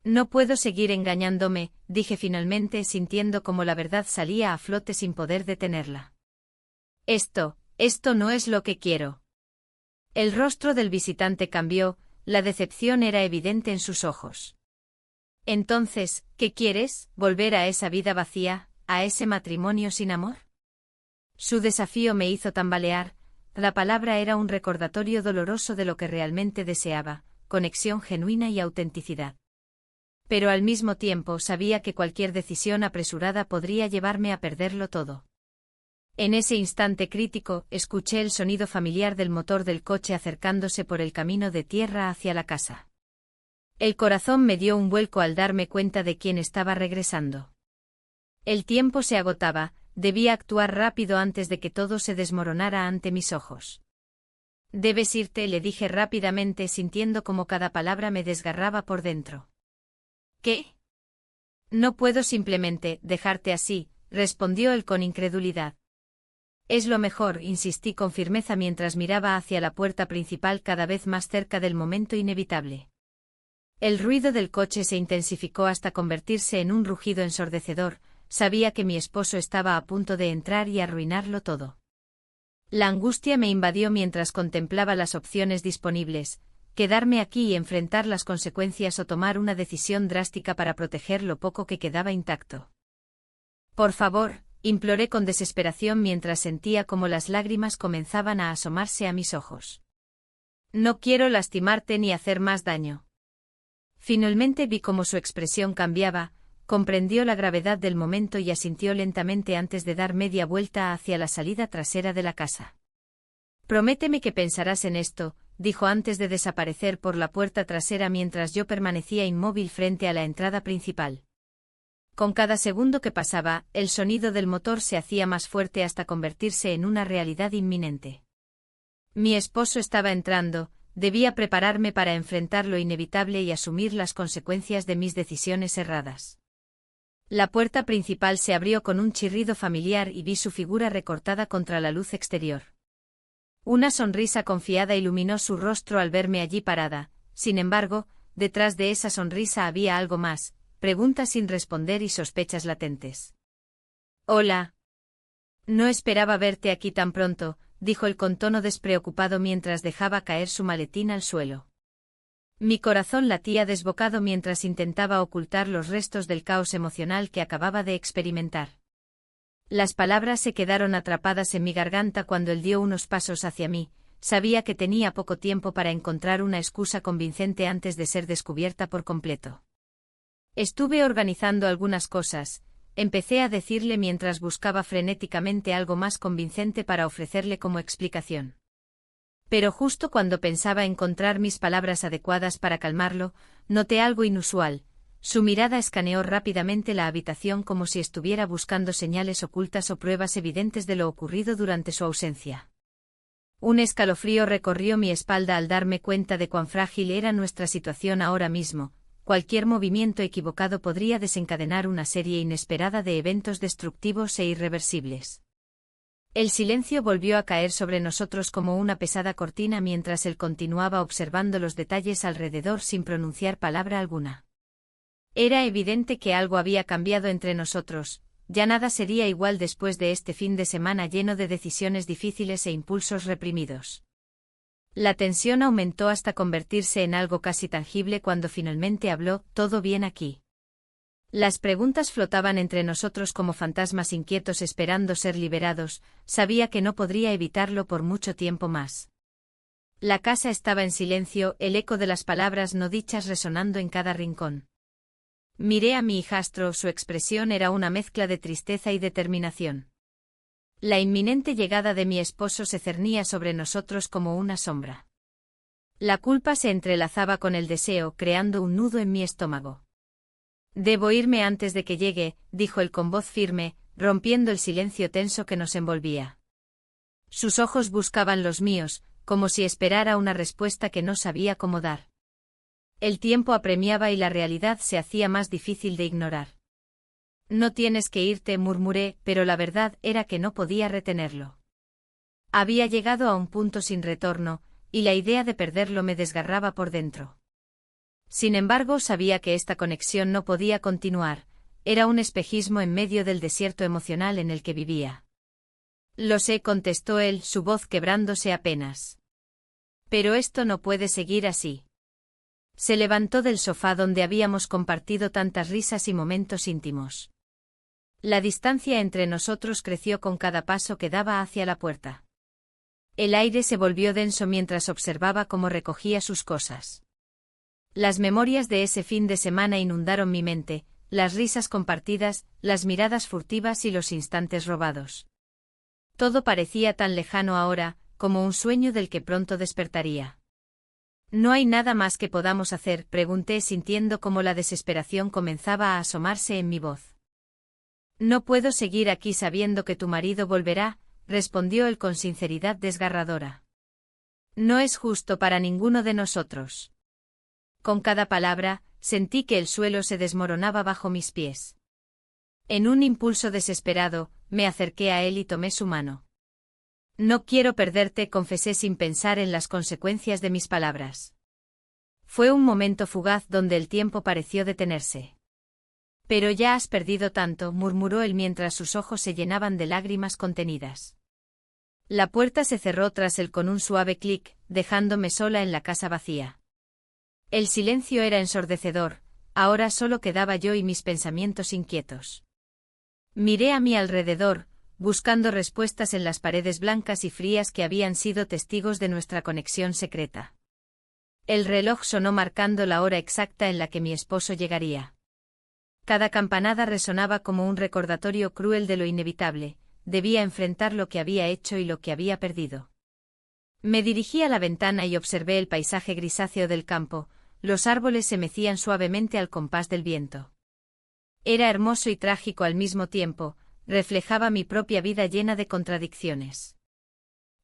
No puedo seguir engañándome, dije finalmente sintiendo como la verdad salía a flote sin poder detenerla. Esto no es lo que quiero. El rostro del visitante cambió, la decepción era evidente en sus ojos. Entonces, ¿qué quieres? ¿Volver a esa vida vacía, a ese matrimonio sin amor? Su desafío me hizo tambalear, la palabra era un recordatorio doloroso de lo que realmente deseaba, conexión genuina y autenticidad. Pero al mismo tiempo sabía que cualquier decisión apresurada podría llevarme a perderlo todo. En ese instante crítico, escuché el sonido familiar del motor del coche acercándose por el camino de tierra hacia la casa. El corazón me dio un vuelco al darme cuenta de quién estaba regresando. El tiempo se agotaba, debía actuar rápido antes de que todo se desmoronara ante mis ojos. Debes irte, le dije rápidamente sintiendo como cada palabra me desgarraba por dentro. ¿Qué? No puedo simplemente dejarte así, respondió él con incredulidad. Es lo mejor, insistí con firmeza mientras miraba hacia la puerta principal cada vez más cerca del momento inevitable. El ruido del coche se intensificó hasta convertirse en un rugido ensordecedor, sabía que mi esposo estaba a punto de entrar y arruinarlo todo. La angustia me invadió mientras contemplaba las opciones disponibles, quedarme aquí y enfrentar las consecuencias o tomar una decisión drástica para proteger lo poco que quedaba intacto. Por favor, imploré con desesperación mientras sentía como las lágrimas comenzaban a asomarse a mis ojos. No quiero lastimarte ni hacer más daño. Finalmente vi cómo su expresión cambiaba, comprendió la gravedad del momento y asintió lentamente antes de dar media vuelta hacia la salida trasera de la casa. Prométeme que pensarás en esto, dijo antes de desaparecer por la puerta trasera mientras yo permanecía inmóvil frente a la entrada principal. Con cada segundo que pasaba, el sonido del motor se hacía más fuerte hasta convertirse en una realidad inminente. Mi esposo estaba entrando, debía prepararme para enfrentar lo inevitable y asumir las consecuencias de mis decisiones erradas. La puerta principal se abrió con un chirrido familiar y vi su figura recortada contra la luz exterior. Una sonrisa confiada iluminó su rostro al verme allí parada, sin embargo, detrás de esa sonrisa había algo más. Preguntas sin responder y sospechas latentes. Hola. No esperaba verte aquí tan pronto, dijo él con tono despreocupado mientras dejaba caer su maletín al suelo. Mi corazón latía desbocado mientras intentaba ocultar los restos del caos emocional que acababa de experimentar. Las palabras se quedaron atrapadas en mi garganta cuando él dio unos pasos hacia mí, sabía que tenía poco tiempo para encontrar una excusa convincente antes de ser descubierta por completo. Estuve organizando algunas cosas, empecé a decirle mientras buscaba frenéticamente algo más convincente para ofrecerle como explicación. Pero justo cuando pensaba encontrar mis palabras adecuadas para calmarlo, noté algo inusual. Su mirada escaneó rápidamente la habitación como si estuviera buscando señales ocultas o pruebas evidentes de lo ocurrido durante su ausencia. Un escalofrío recorrió mi espalda al darme cuenta de cuán frágil era nuestra situación ahora mismo. Cualquier movimiento equivocado podría desencadenar una serie inesperada de eventos destructivos e irreversibles. El silencio volvió a caer sobre nosotros como una pesada cortina mientras él continuaba observando los detalles alrededor sin pronunciar palabra alguna. Era evidente que algo había cambiado entre nosotros, ya nada sería igual después de este fin de semana lleno de decisiones difíciles e impulsos reprimidos. La tensión aumentó hasta convertirse en algo casi tangible cuando finalmente habló. ¿Todo bien aquí? Las preguntas flotaban entre nosotros como fantasmas inquietos esperando ser liberados, sabía que no podría evitarlo por mucho tiempo más. La casa estaba en silencio, el eco de las palabras no dichas resonando en cada rincón. Miré a mi hijastro, su expresión era una mezcla de tristeza y determinación. La inminente llegada de mi esposo se cernía sobre nosotros como una sombra. La culpa se entrelazaba con el deseo, creando un nudo en mi estómago. Debo irme antes de que llegue, dijo él con voz firme, rompiendo el silencio tenso que nos envolvía. Sus ojos buscaban los míos, como si esperara una respuesta que no sabía cómo dar. El tiempo apremiaba y la realidad se hacía más difícil de ignorar. No tienes que irte, murmuré, pero la verdad era que no podía retenerlo. Había llegado a un punto sin retorno, y la idea de perderlo me desgarraba por dentro. Sin embargo, sabía que esta conexión no podía continuar, era un espejismo en medio del desierto emocional en el que vivía. Lo sé, contestó él, su voz quebrándose apenas. Pero esto no puede seguir así. Se levantó del sofá donde habíamos compartido tantas risas y momentos íntimos. La distancia entre nosotros creció con cada paso que daba hacia la puerta. El aire se volvió denso mientras observaba cómo recogía sus cosas. Las memorias de ese fin de semana inundaron mi mente, las risas compartidas, las miradas furtivas y los instantes robados. Todo parecía tan lejano ahora, como un sueño del que pronto despertaría. ¿No hay nada más que podamos hacer?, pregunté sintiendo cómo la desesperación comenzaba a asomarse en mi voz. No puedo seguir aquí sabiendo que tu marido volverá, respondió él con sinceridad desgarradora. No es justo para ninguno de nosotros. Con cada palabra, sentí que el suelo se desmoronaba bajo mis pies. En un impulso desesperado, me acerqué a él y tomé su mano. No quiero perderte, confesé sin pensar en las consecuencias de mis palabras. Fue un momento fugaz donde el tiempo pareció detenerse. Pero ya has perdido tanto, murmuró él mientras sus ojos se llenaban de lágrimas contenidas. La puerta se cerró tras él con un suave clic, dejándome sola en la casa vacía. El silencio era ensordecedor, ahora solo quedaba yo y mis pensamientos inquietos. Miré a mi alrededor, buscando respuestas en las paredes blancas y frías que habían sido testigos de nuestra conexión secreta. El reloj sonó marcando la hora exacta en la que mi esposo llegaría. Cada campanada resonaba como un recordatorio cruel de lo inevitable, debía enfrentar lo que había hecho y lo que había perdido. Me dirigí a la ventana y observé el paisaje grisáceo del campo, los árboles se mecían suavemente al compás del viento. Era hermoso y trágico al mismo tiempo, reflejaba mi propia vida llena de contradicciones.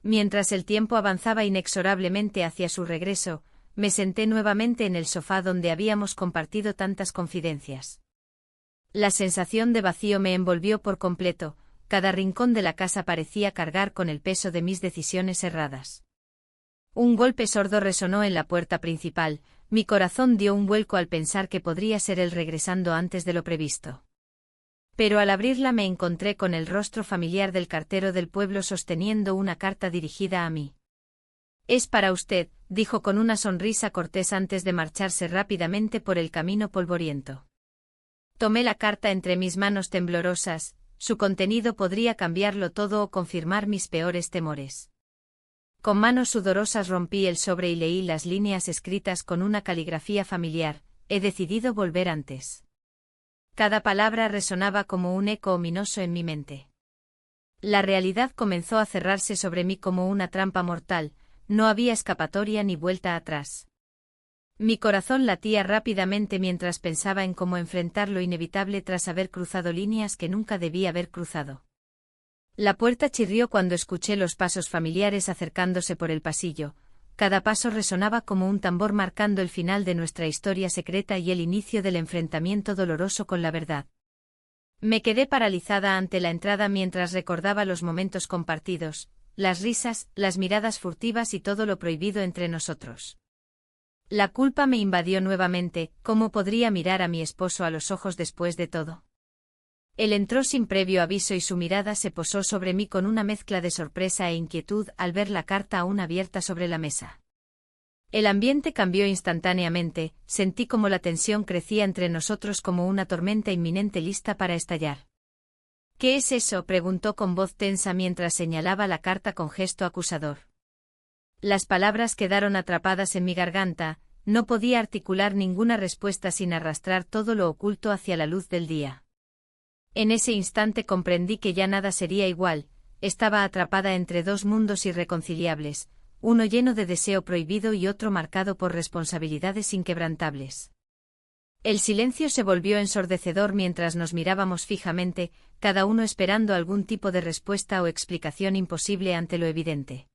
Mientras el tiempo avanzaba inexorablemente hacia su regreso, me senté nuevamente en el sofá donde habíamos compartido tantas confidencias. La sensación de vacío me envolvió por completo, cada rincón de la casa parecía cargar con el peso de mis decisiones erradas. Un golpe sordo resonó en la puerta principal, mi corazón dio un vuelco al pensar que podría ser él regresando antes de lo previsto. Pero al abrirla me encontré con el rostro familiar del cartero del pueblo sosteniendo una carta dirigida a mí. «Es para usted», dijo con una sonrisa cortés antes de marcharse rápidamente por el camino polvoriento. Tomé la carta entre mis manos temblorosas, su contenido podría cambiarlo todo o confirmar mis peores temores. Con manos sudorosas rompí el sobre y leí las líneas escritas con una caligrafía familiar: «He decidido volver antes». Cada palabra resonaba como un eco ominoso en mi mente. La realidad comenzó a cerrarse sobre mí como una trampa mortal, no había escapatoria ni vuelta atrás. Mi corazón latía rápidamente mientras pensaba en cómo enfrentar lo inevitable tras haber cruzado líneas que nunca debía haber cruzado. La puerta chirrió cuando escuché los pasos familiares acercándose por el pasillo. Cada paso resonaba como un tambor marcando el final de nuestra historia secreta y el inicio del enfrentamiento doloroso con la verdad. Me quedé paralizada ante la entrada mientras recordaba los momentos compartidos, las risas, las miradas furtivas y todo lo prohibido entre nosotros. La culpa me invadió nuevamente, ¿cómo podría mirar a mi esposo a los ojos después de todo? Él entró sin previo aviso y su mirada se posó sobre mí con una mezcla de sorpresa e inquietud al ver la carta aún abierta sobre la mesa. El ambiente cambió instantáneamente, sentí como la tensión crecía entre nosotros como una tormenta inminente lista para estallar. «¿Qué es eso?», preguntó con voz tensa mientras señalaba la carta con gesto acusador. Las palabras quedaron atrapadas en mi garganta, no podía articular ninguna respuesta sin arrastrar todo lo oculto hacia la luz del día. En ese instante comprendí que ya nada sería igual, estaba atrapada entre dos mundos irreconciliables, uno lleno de deseo prohibido y otro marcado por responsabilidades inquebrantables. El silencio se volvió ensordecedor mientras nos mirábamos fijamente, cada uno esperando algún tipo de respuesta o explicación imposible ante lo evidente.